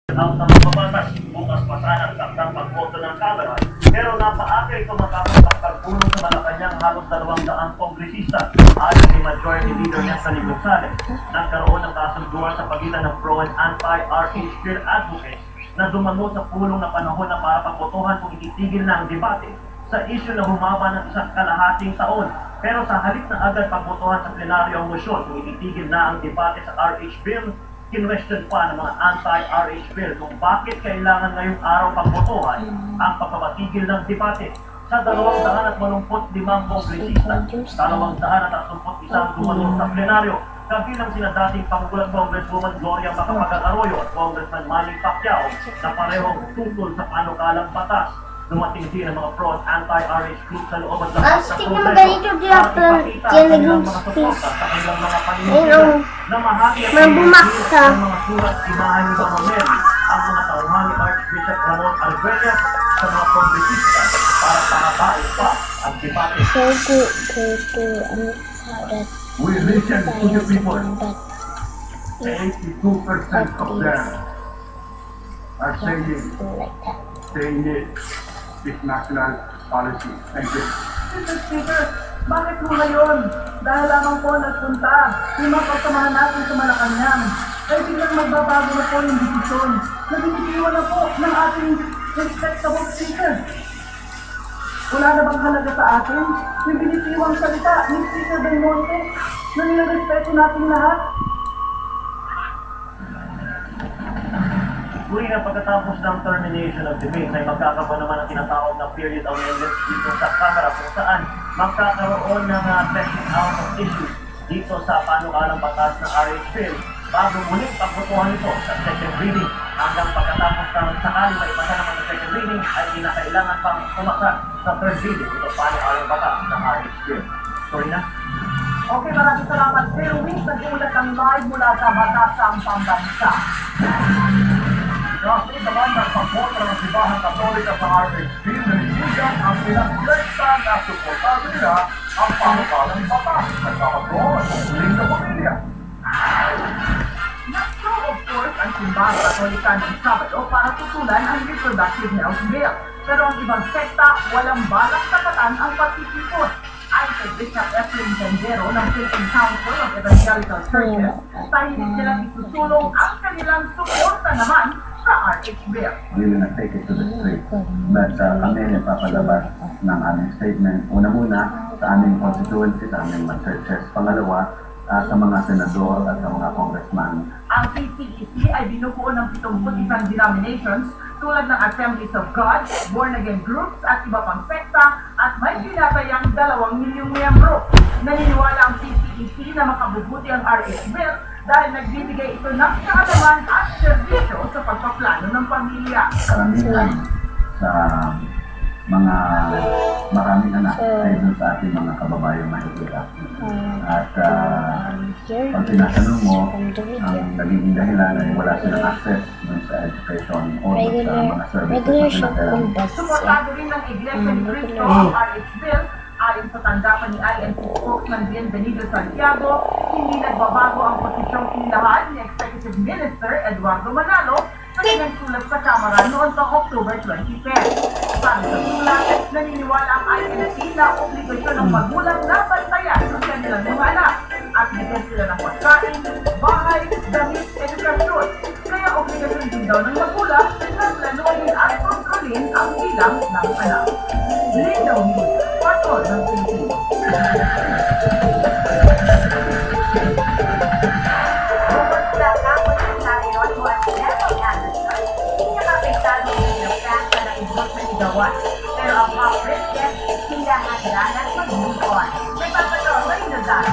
Out ng mga batas, bukas pa sana ang takdang pagboto ng Kamara, pero napaaka ito matapos ang pagpulong sa Malacanang halos 200 kongresista ayon ni Majority Leader Nelson Gonzales. Nagkaroon ng kasunduan sa pagitan ng pro and anti-RH Bill advocates na dumalo sa pulong na panahon na para pagbotohan kung ititigil na ang debate sa isyu na humaba ng isang kalahating taon. Pero sa halip na agad pagbotohan sa plenaryo ang motion kung ititigil na ang debate sa RH Bill, kinwestiyon pa ng mga anti-RH Bill kung bakit kailangan ngayong araw pagbotohan ang pagpapatigil ng debate. Sa 285 kongresista, 231 dumalo sa plenaryo, kabilang sina dating Pangulang Congresswoman Gloria Macapagal Arroyo at Congressman Manny Pacquiao na parehong tutol sa panukalang batas. Dumating din ang mga pro at anti-RH group sa loob at labas ng Kongreso para ipakita ang kanilang mga suporta sa kanilang mga paninigyan na mahagi at pinigil ang mga sulat inahan ni Mama Mary ang mga tauhan ni Archbishop Ramon Arguelles sa mga kongresista para pahabain pa ang debate. We listen to the people. 82% of them are saying it is national policy. Thank you. Mr. Speaker, bakit mo ngayon? Dahil lamang po nagpunta yung mga kasamahan natin sa Malacanang ay biglang magbabago na po yung desisyon na binibigyan na po ng ating respectable speaker. Wala na bang halaga sa atin yung binitiwang salita ni Speaker Belmonte na nilarespeto natin lahat? Muli na pagkatapos ng termination of debate ay magkakaroon naman ang tinatawag na period of evidence dito sa Kamara kung saan magkakaroon ng fleshing out of issues dito sa panukalang batas na RH Bill bago muling pagbotohan ito sa second reading. Hanggang pagkatapos ng sakali may ipasa naman sa second reading ay kinakailangan pang tumasa sa third reading ito panukalang batas ng RH Bill. Sorry na? Okay, maraming salamat. Pero Wings, nag-ulat ang live mula sa Batasang Pambansa. Kasi naman ng pagboto ng Sibahang Katolika sa RH Bill na nisigan ang ilang direkta na suportado nila ang panukalang batas sa kapagdoon ng huling na pamilya. Nagso, of course, ang Simbahang Katolika ng Sabado para tutulan ang reproductive health bill. Pero ang ibang sekta, walang balak tapatan ang pagtitipon. Ayon kay Bishop Efrain Tendero ng Philippine Council of Evangelical Churches, tahimik nilang isusulong ang kanilang suporta naman sa RH Bill. We will not take it to the street. But kami nagpapalabas ng aming statement. Una-muna sa aming constituency, sa aming mga churches. Pangalawa, sa mga senador at sa mga congressman. Ang PCEC ay binubuo ng 71 denominations tulad ng Assemblies of God, born-again groups at iba pang sekta at may tinatayang 2 milyong miyembro. Naniniwala ang PCEC na makabubuti ang RH Bill dahil nagbibigay ito ng kaalaman at serbisyo sa pagpaplano ng pamilya. Karamihan sa mga maraming anak ay doon sa ating mga kababayang mahihirap. At pag tinatanong mo, ang nagiging dahilan ay wala silang access dun sa education o dun sa mga services na kailangan. Suportado rin ng Iglesia ni Cristo ang RH Bill. Ayon sa tanggapan ni INC spokesman Bienvenido Santiago, hindi nagbabago ang posisyong inilahan ni Executive Minister Eduardo Manalo sa kanyang sulat sa Kamara noon sa October 2010. Sabi sa sulat, naniniwala ang INC na obligasyon ng magulang na bantayan ang kanilang mga anak at bigyan sila ng pagkain, bahay, damit, edukasyon. Kaya obligasyon din daw ng magulang na planuhin at kontrolin ang bilang ng anak. Lindaw News, patol ng Pilipino. Bukod sa kapuntasaryo at Level Anderson, pinakapektado ng Fransa na endorse ni Gawan. Pero ang pop president, hindi handa na mag-move on. May papataw ba yung Nazar?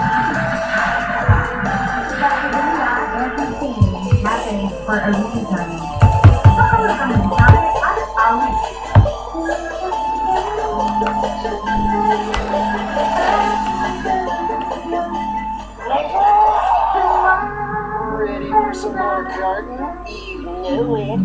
Sabi nila, everything is happening for a reason. Nakawala kami ng sabi at awit. Ready for some more garden? You knew it.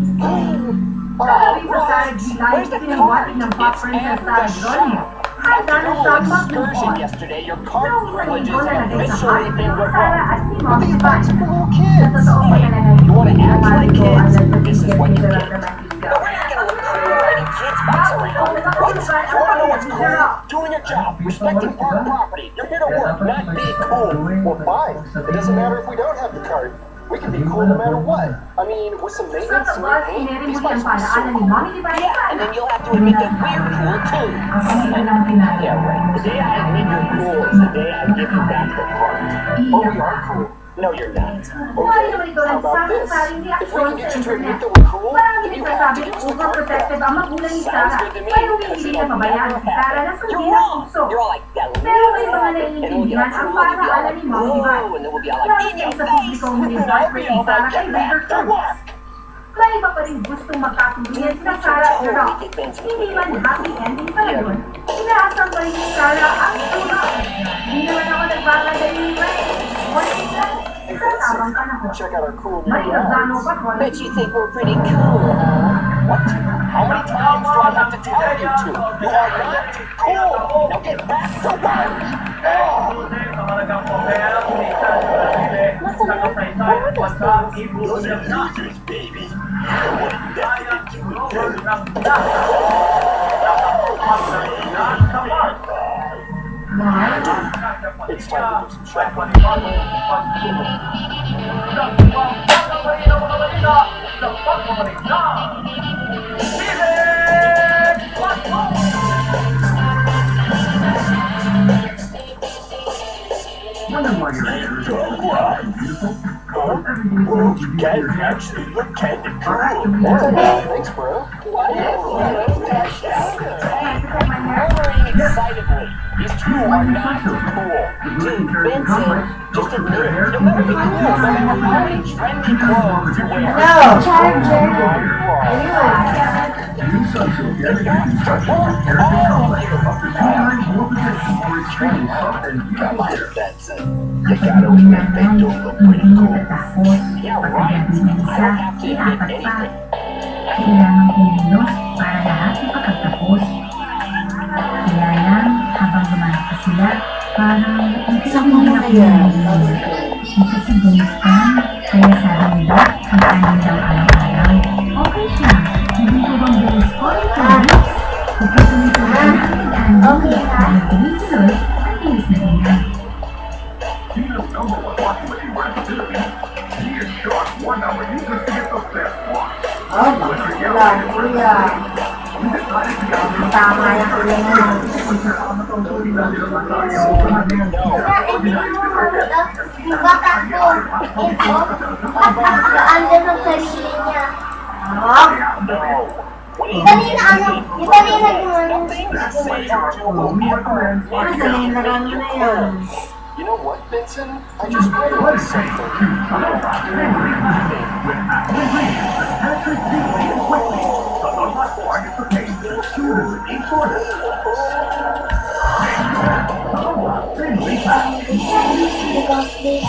Sabi sa Sarah G. Live, sinawati ng pop princess Sarah Geronimo. Handa na siya mag-move Excursion on. yesterday, your card Noong privileges linggo na have nagay sa officially high been school, Sarah revoked. at si What Mom do you Ivan. think to little Sa kids? totoo Hey, pala na you want to act like kids? This is what Respecting park property. You're here to work, not be cool. Well, fine. It doesn't matter if we don't have the cart. We can be cool no matter what. I mean, with some Sa maintenance, some taas, paint, ineri these mo bikes siyang will be so paalala ni cool. Mommy di Barita. Yeah, and then you'll have to admit that we're cool too. Ang hindi lang pinaya. Yeah, right. The day I admit you're cool is the day I give you back the cart. Oh, we are cool. No, you're not. Buhay naman ito How ng about this? samang-saring If we reaksyon can sa get you to admit internet. that we're cool, Marami then you rin have to sasabing give us the cart overprotective back. ang magulang ni Sounds Sarah. good to me, Pero because hindi it'll na mabayaan never si Sarah na happen. sundin You're ang wrong. puso. You're all like that. Pero may mga And we'll get naiintindihan all ang cool, and we'll be all paalaala like, ni Mommy Di whoa, and then we'll be all like, Lalo in na your sa face. publikong And nilibas I'll be ni all Sarah like, kay get back to Riverton. work. May iba pa rin gustong magkatuluyan sila Sarah at Rock. Hindi man happy ending pa yun, inaasang pa rin ni Sarah ang tulong. Hindi naman ako nagbagadali pa eh. Konti lang, sa tamang panahon. Check out our cool new May Lozano rides. pa ko. Bet you think we're pretty cool, huh? What? How many times do I have to tell you to? You are not cool. Now get back to work. Sa malagang papel, minsan sa sarili, sa kasaysayan at bansa, ibubunyag na. baby. Kaya siguro ng lahat. Nakapagpag na sa park. It's time to do some shopping. Well, you guys actually look kind of cool. Thanks, bro. Murmuring excitedly. These two are not cool. Dude, Vincent, just admit it. You'll never be cool no matter how many trendy clothes you wear. Come on, Benson. You gotta admit they do look pretty cool. Yeah, right. I don't have to admit anything. Kailangan kumilos para lahat ipagkatapos. Kaya lang, habang lumalaki sila, parang Sama mo na yan. Sisa sa Winston, kaya sabi nila, kakain daw araw-araw. Okay siya, hindi ko bang bilis ko ito? Kapag tumituloy ang Okay na. dahil tuloy-tuloy, ang bilis na tingnan. He doesn't know what possibly he wants to do. He is short one number. He just to get the best one. Wala, kuya. Tama yung kuya na. Baka ko. Ito. Andun ang sarili niya. Kanina ano? Yung kanina gumano. Sanay na gano'n na yan. You know what, Vincent? I just realized something. Because they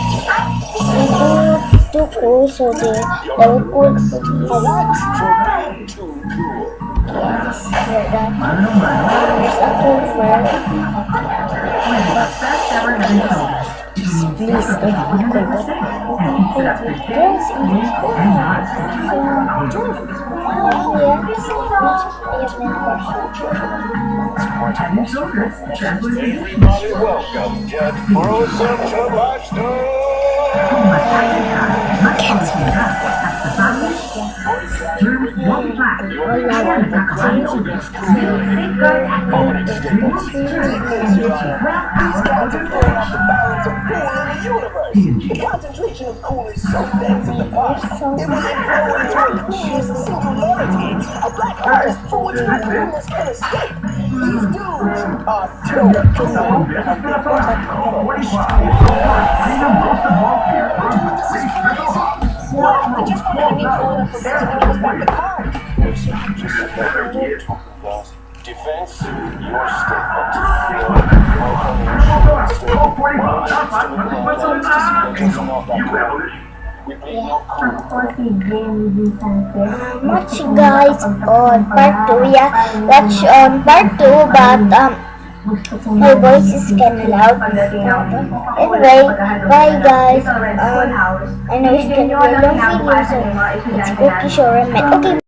too cool, so they could Too cool. wear that. There's a cool friend. Please don't be cool. Girls in school. Everybody welcome Judge Broseph to The concentration of cool is so dense in the body, it will implode into a nucleus of singularity, a black hole from which no coolness can escape. These dudes are too cool. I just wanted to be cool enough for them to give us back the card. Defense, your statement. Watch guys on part 2. Yeah, watch on part 2, but my voice is kinda loud. Anyway, bye guys. I know it's gonna be a long video, so let's go to show them. Okay.